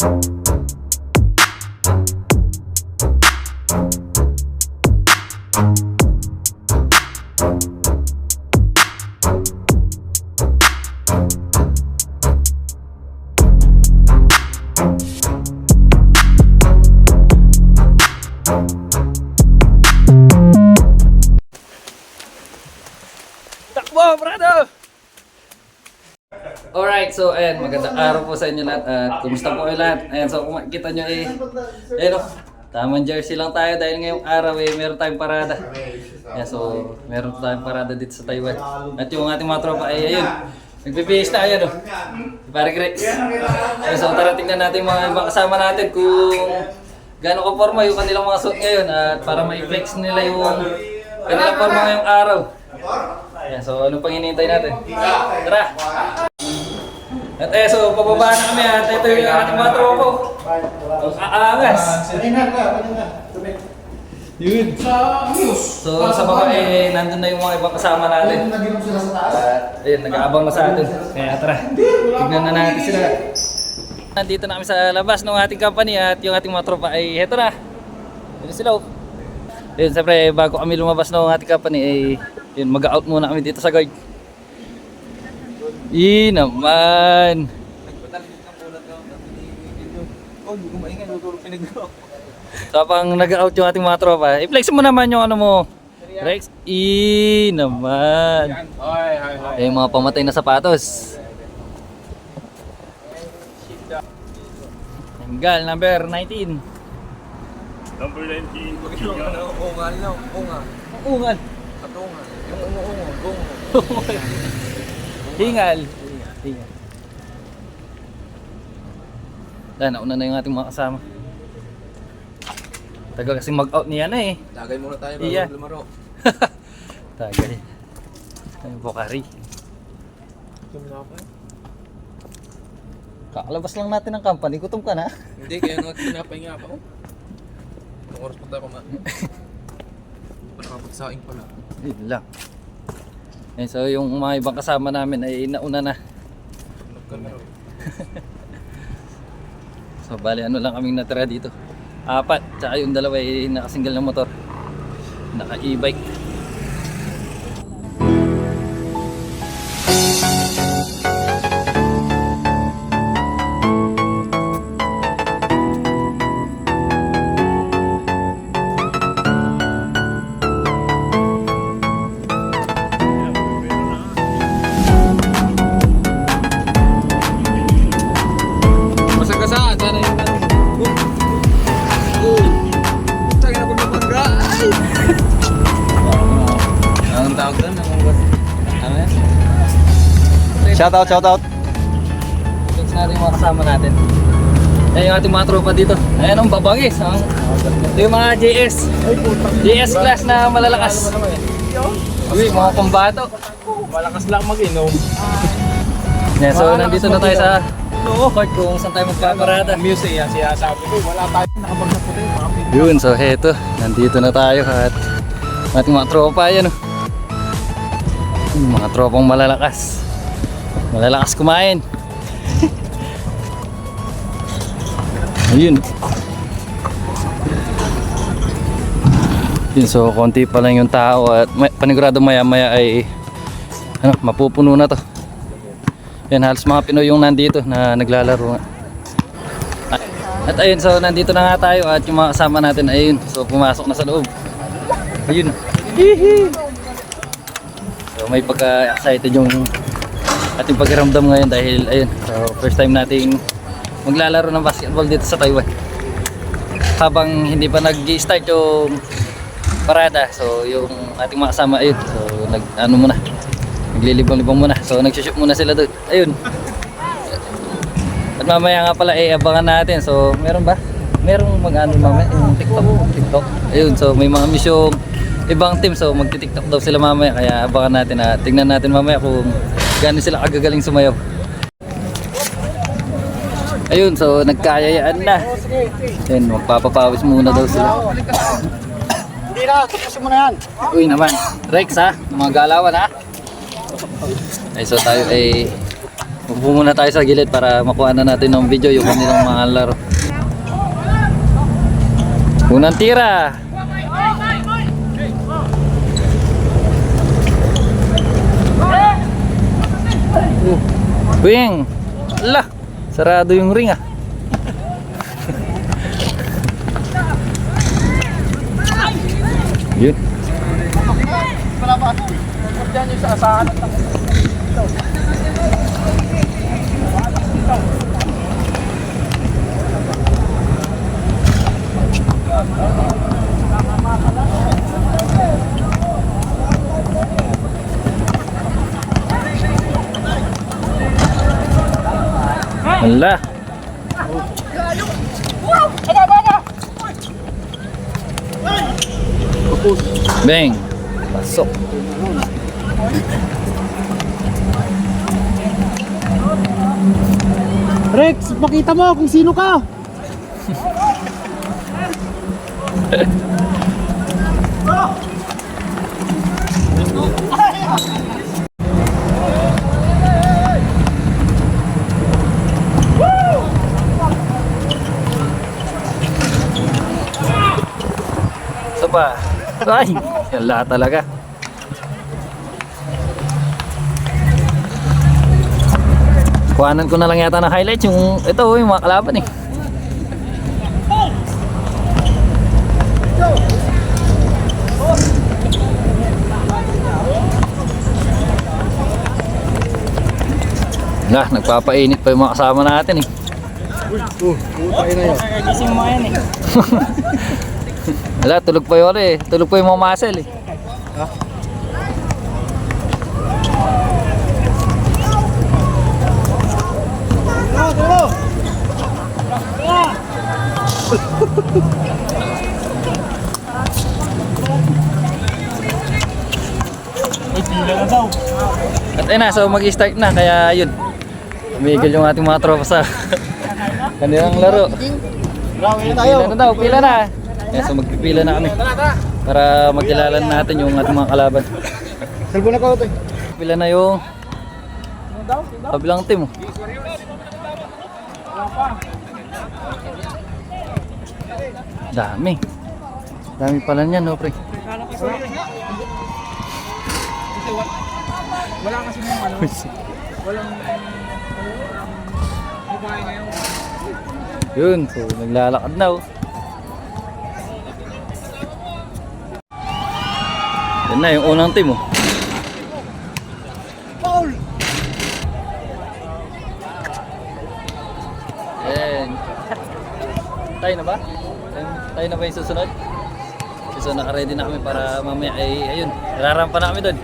Takbo, brado! Alright, so ayan, magandang araw po sa inyo lahat at kumusta po kayo lahat? Ayan, so kung makikita nyo ayan o, tamang jersey lang tayo dahil ngayong araw meron tayong parada. Ayan, so meron tayong parada dito sa Taiwan. At yung ating mga tropa ay ayun, nagpipihis na ayan o, si Pare Grex. Ayan, so tara tingnan natin mga kasama natin kung gaano ka-forma yung kanilang mga suit ngayon at para ma-flex nila yung kanilang forma ngayong araw. Ayan, so ano pang hinihintay natin? Tara! At so pababa na kami at ito yung ating mga tropo. Ang aangas! Yun! So sa baba nandun na yung mga ibang kasama natin. At ayun, nag-aabang na sa atin. Kaya tara, tignan na natin sila. Nandito na kami sa labas ng ating company at yung ating mga tropa ay heto na. Ito sila. Ayun, siyempre bago kami lumabas ng ating company ay yun, mag-out muna kami dito sa guard. Naman. So pang nag-out yung ating mga tropa, i-flex mo naman yung ano mo, Rex. Naman. Yung mga pamatay na sapatos. Tanggal, number 19. Number 19. Ungal. Hingal. Hingal. Nauna na yung ating mga kasama. Tagal kasi mag-out niya na eh. Tagay muna tayo Iya. bago lumaro. Tagal. Ay, Bokari. Kakalabas lang natin ng company. Gutom ka na? Hindi, kaya nga pinapahinga pa. Ang oras pa tayo kumain. Nakapagsaing pala. Yun lang. Eh, so yung mga ibang kasama namin ay nauna na. So bali ano lang kaming natira dito. 4, tsaka yung dalawa ay nakasingle na motor. Naka e-bike. Masagasaan, sana yung Tagay na pagpapangga. Anong tawag doon? Ano yan? Shoutout, shoutout. Thanks natin yung mga kasama natin. Ayan yung ating mga tropa dito. Ayan ang babangis. Ito yung mga JS class na malalakas. Uy, mga pambato. Malakas lang mag-inom. Yeah, so nandito na tayo sa court kung saan tayo magpaparada. Music yan siya sabi ko. Wala tayo nakapagsaputin. Yun, so heto, nandito na tayo at ating mga tropa yan. Mga tropang malalakas. Malalakas kumain. Ayun. Yun, so konti pa lang yung tao at panigurado maya maya ay mapupuno na to. Yan, halos mga Pinoy yung nandito na naglalaro nga. At ayun, so nandito na nga tayo at yung mga kasama natin ayun. So pumasok na sa loob. Ayun. So may pagka-excited yung ating pagkiramdam ngayon dahil ayun. So first time nating maglalaro ng basketball dito sa Taiwan. Habang hindi pa nag-start yung parada, so yung ating mga kasama ayun. So naglilibang-libang muna. So nagsushoot muna sila doon. Ayun. At mamaya nga pala abangan natin. So meron ba? Merong mag-ano mamaya yung TikTok. Ayun, so may mga mission ibang team, so magti-TikTok daw sila mamaya. Kaya abangan natin na tingnan natin mamaya kung gaano sila kagagaling sumayaw. Ayun, so nagkayayaan na. Ayun, magpapapawis muna daw sila. Hindi na, tapos mo na yan. Uy naman, Rex ha, mga galawan ha. Ay, so tayo ay Upo muna tayo sa gilid para makuha na natin ng video yung kanilang mga laro. Unang tira. Wing. Lah, sarado yung ring ah. Yun. Diyan yung sa asahan at Wala. Bang. Pasok. Rex, pakita mo kung sino ka. Isa pa. Ay, wala talaga. Kuhanan ko na lang yata ng highlights yung ito yung mga kalaban eh. Nah, nagpapainit pa yung mga kasama natin eh. Tayo na yun. Gising mo yan eh. Wala, tulog pa yun eh. Tulog pa yung mga muscle eh. Ay, pila na daw. At ayun na, so mag-start na. Kaya yun, tumigil yung ating mga tropa sa kanilang laro. Pila na daw, pila na. Kaya so magpipila na kami para magkilala natin yung ating mga kalaban. Cellphone ako ito. Pila na yung kabilang team. Dami. Dami pala niyan, no, pre. Wala kasi ng ano. Walang babae ngayon. Yun, so naglalakad na, oh. Yan na yung unang team, oh. Paul! Ayan. Tayo na ba? Tayo na ba yung susunod? So naka-ready na kami para mamaya ay ayun, rarampa na kami doon.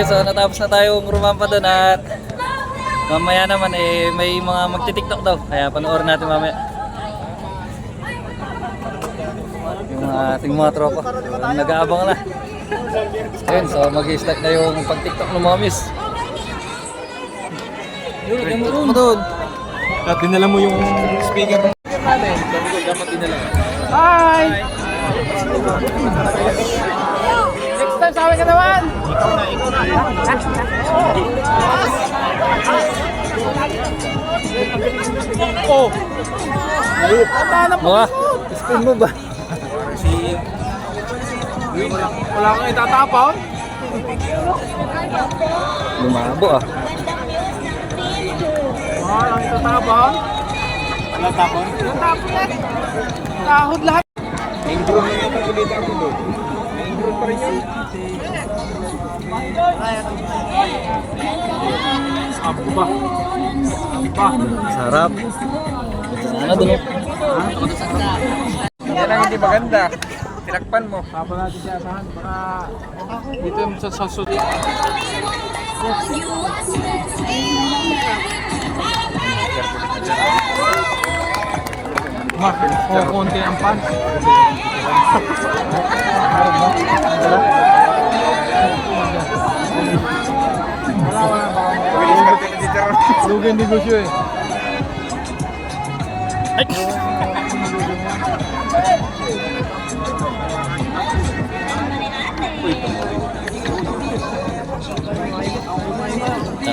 So natapos na tayong rumampa doon at mamaya naman eh may mga magti-TikTok daw kaya panoorin natin mamaya yung ating mga tropa. So, nag-aabang na. Ayun, so mag-start na yung pag-TikTok ng mga miss. Yun, mo doon. At dinala mo yung speaker natin. Sabi ko, dapat dinala. Hi! Next time sa amin ka naman! Ikaw na. Oh! Mga. Spin mo ba? Wala kang itatapon? Lumabo ah. Wala kang itatapon? Wala tapon? Wala tapon yan. Tahod lahat. Main drone na yung pagkulita ko doon. Main drone pa rin yun. Abo ba? Sarap. Sana dun. Yan ang hindi maganda. Tinakpan mo. Papa natin siya asahan. Baka dito yung sa sasod. Konti ang pan. Lugi yung negosyo eh.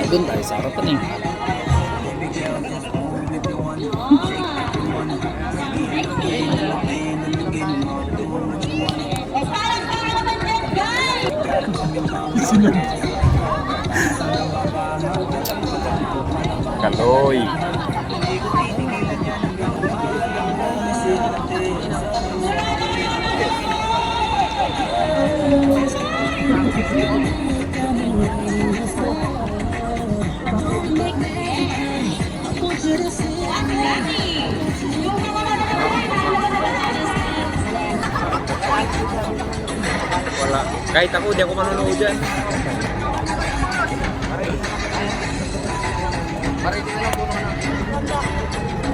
Doon tayo sa harapan eh. Kaloy. Wala. Kahit ako, di ako manonood dyan.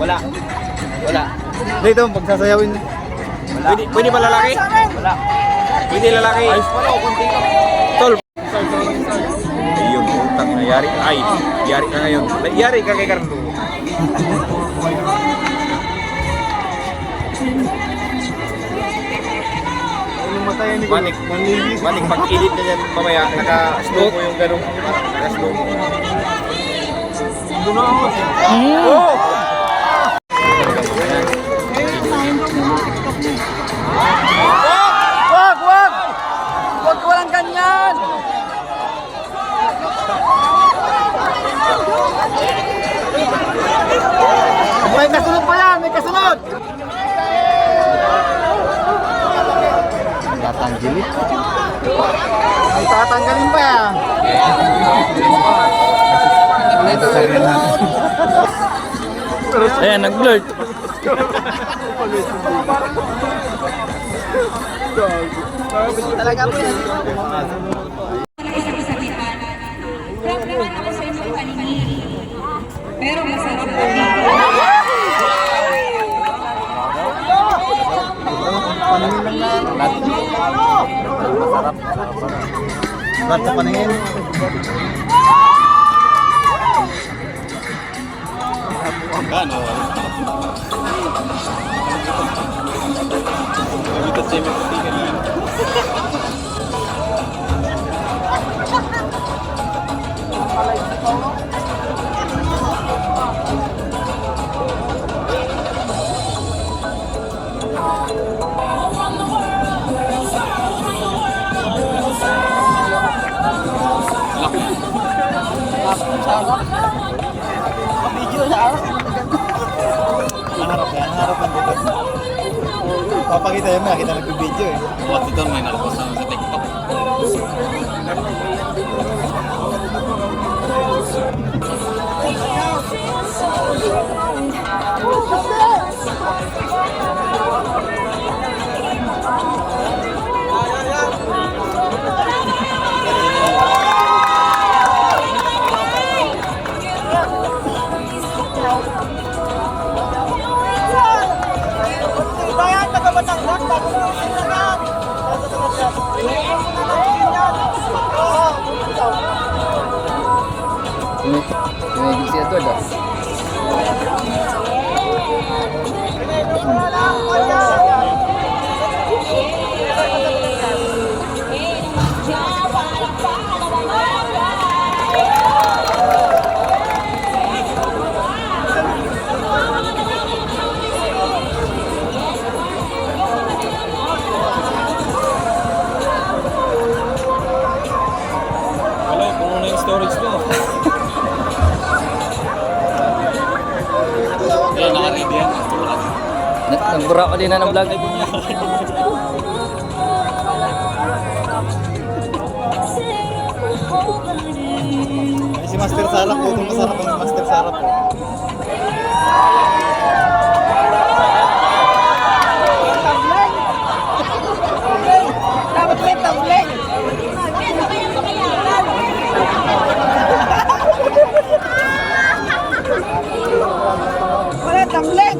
Wala. Wala. Dito, pagsasayawin. Pwede ba lalaki? Wala. Pwede lalaki. Ayos pala, kunti lang. Tol. Yung utang na yari. Ay, yari ka ngayon. Yari ka kay Carlo. Manik, manik pag-edit na yan mamaya, naka-slow mo yung gano'n. Naka-slow mo. Oh! Wag walang ganyan! May kasunod pa yan! May kasunod! Tatanggalin. May tatanggalin pa yan. Ayan, nag-blurt. Talaga po yan. Problema ako sa inyong paningin. Pero masarap po. Masarap. Ba't sa paningin? Video sa harap. Harap ang dito. Papakita yun, nakita nag-video eh. Buat ito may nalabas sa TikTok. Tumigil si Edward ah. Nabura ko din na ng vlog. Ay, si Master Sarap po. Ito masarap ang Master Sarap po. Dapat may tablet. Wala tablet.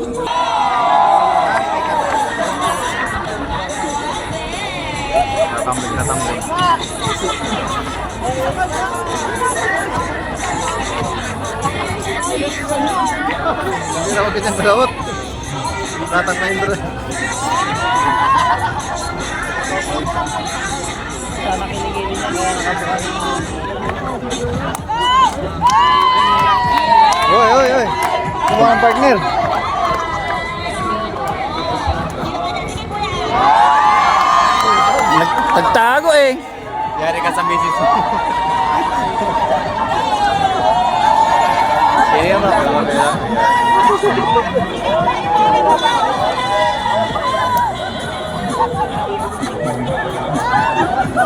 Hindi na magkanyang balawot. Ratag na indra. Sana kiligilin niya kaya nakabukas. Oy. Kumuha ang partner. Nagtago eh. Yari ka sa misis mo. Kaya ba?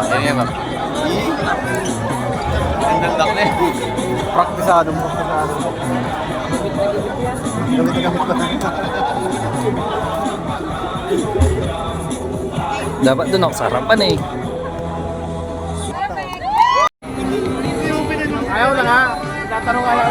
Kaya ba? Ang dandak na eh. Praktisado mo. Gamit pa. Dapat doon ako sarapan eh. Ayaw lang ha. Tatanong ka lang.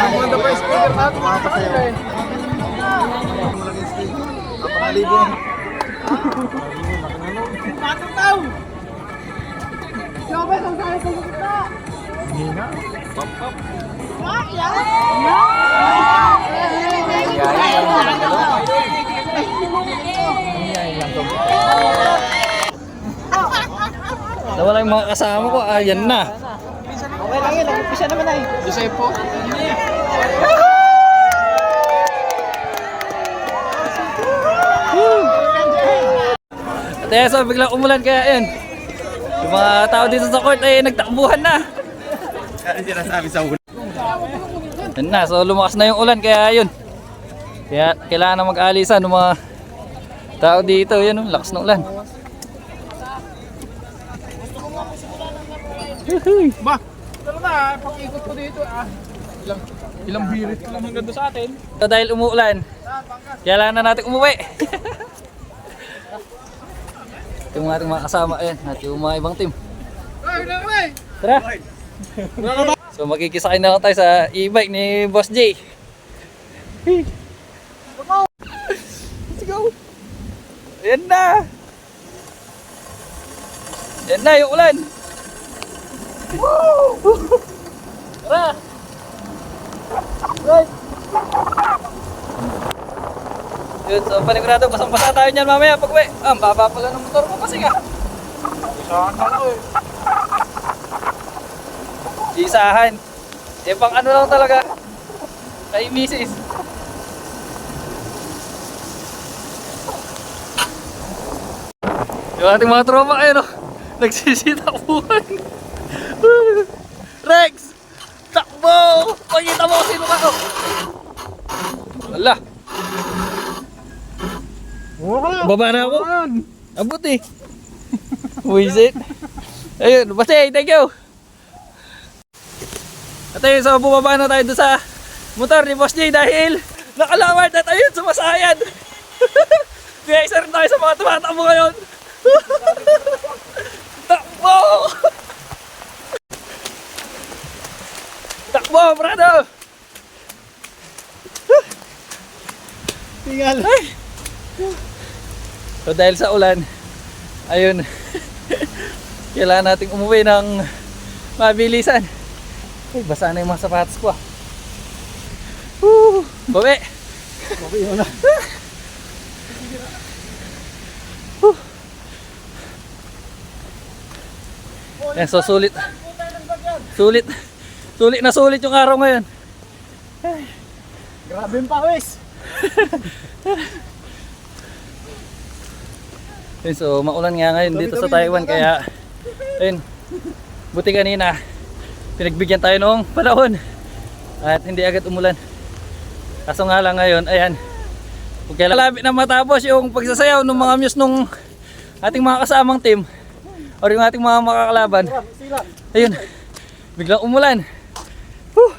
Maganda pa yung speaker na ito. Napakalibo. Nawala yung mga kasama ko. Ayan na. Okay lang yun. Nag-upisa naman ay. Joseph po. At ayan, so biglang umulan kaya yun. Yung mga tao dito sa court ay nagtakbuhan na. Kaya sinasabi sa ulo. Yan na, so lumakas na yung ulan kaya yun. Kaya kailangan na mag-alisan ng mga tao dito. Yan, oh, lakas ng ulan. Ba, talaga pag-ikot ko dito ilang birit ko lang hanggang doon sa atin. So dahil umuulan, kailangan na natin umuwi. Ito yung ating mga kasama, ayan, at yung mga ibang team. Tara! So makikisakay na lang tayo sa e-bike ni Boss J. Let's go! Ayan na! Ayan na yung ulan! Woo! Tara! Right! Yun, so panigurado, basang-basa tayo niyan mamaya pag uwi. Ang baba pala ng motor mo kasi nga. Saan na ako eh. Isahan. Eh pang ano lang talaga. Kay misis. Yung ating mga tropa kayo, no? Nagsisitakbuhan. Rex! Takbo! Pagkita mo sino ka to. Wala. Baba na ako. Abot eh. Wisit. Ayun, basta thank you. At ayun, so bumaba na tayo doon sa motor ni Boss J dahil nakalaward at ayun, sumasayad. Kaya isa rin tayo sa mga tumatakbo ngayon. Takbo! Takbo, brado! Tinggal. So dahil sa ulan, ayun, kailangan nating umuwi ng mabilisan. Ay, basa na yung mga sapatos ko. Bawi! Bawi mo na. Yan, so sulit. Sulit. Sulit yung araw ngayon. Grabe yung pawis. Ayun, so maulan nga ngayon dito sa Taiwan kaya ayun, buti kanina pinagbigyan tayo noong panahon at hindi agad umulan. Kaso nga lang ngayon, ayan, kung kailan malapit na matapos yung pagsasayaw ng mga muse nung ating mga kasamang team o yung ating mga makakalaban, ayun, biglang umulan. Whew.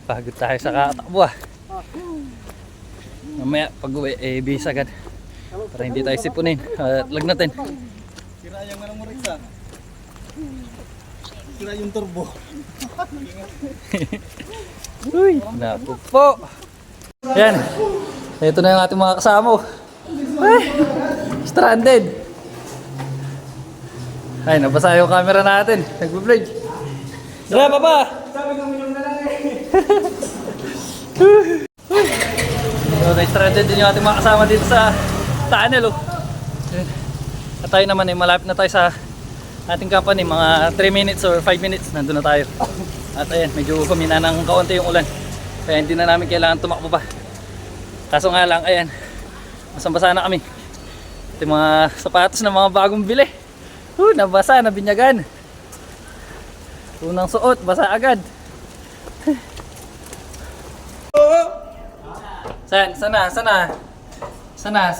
Pagod tayo sa katakbo. Mamaya pag uwi, bis agad para hindi tayo sipunin at lagnatin. Sira yung anong Morisa. Sira yung turbo. Uy, naku po. Yan, ito na yung ating mga kasama. Ay, stranded. Ay, nabasa yung camera natin. Nagbe-vlog. Tara, baba! Sabi kami yung So, na-stranded din yung ating mga kasama dito sa tunnel. At tayo naman eh, malapit na tayo sa ating company. Mga 3 minutes or 5 minutes, nandun na tayo. At ayan, medyo kumina ng kaunti yung ulan. Kaya hindi na namin kailangan tumakbo pa. Kaso nga lang, ayan, basang-basa na kami. Ito yung mga sapatos na mga bagong bili. Nabasa, nabinyagan. Unang suot, basa agad. Sana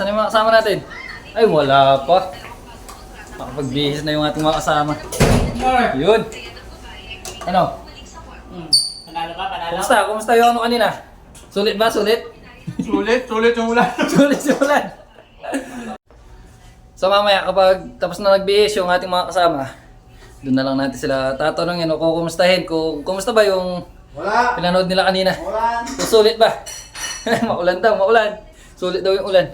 yung mga kasama natin? Ay, wala pa. Makapagbihis na yung ating mga kasama. Yun. Ano? Kumusta yung ano kanina? Sulit ba? Sulit yung ulan. Sulit yung ulan. So mamaya kapag tapos na nagbihis yung ating mga kasama, doon na lang natin sila tatanungin o kumustahin kung kumusta ba yung pinanood nila kanina. So, sulit ba? Maulan daw, maulan. Sulit daw yung ulan.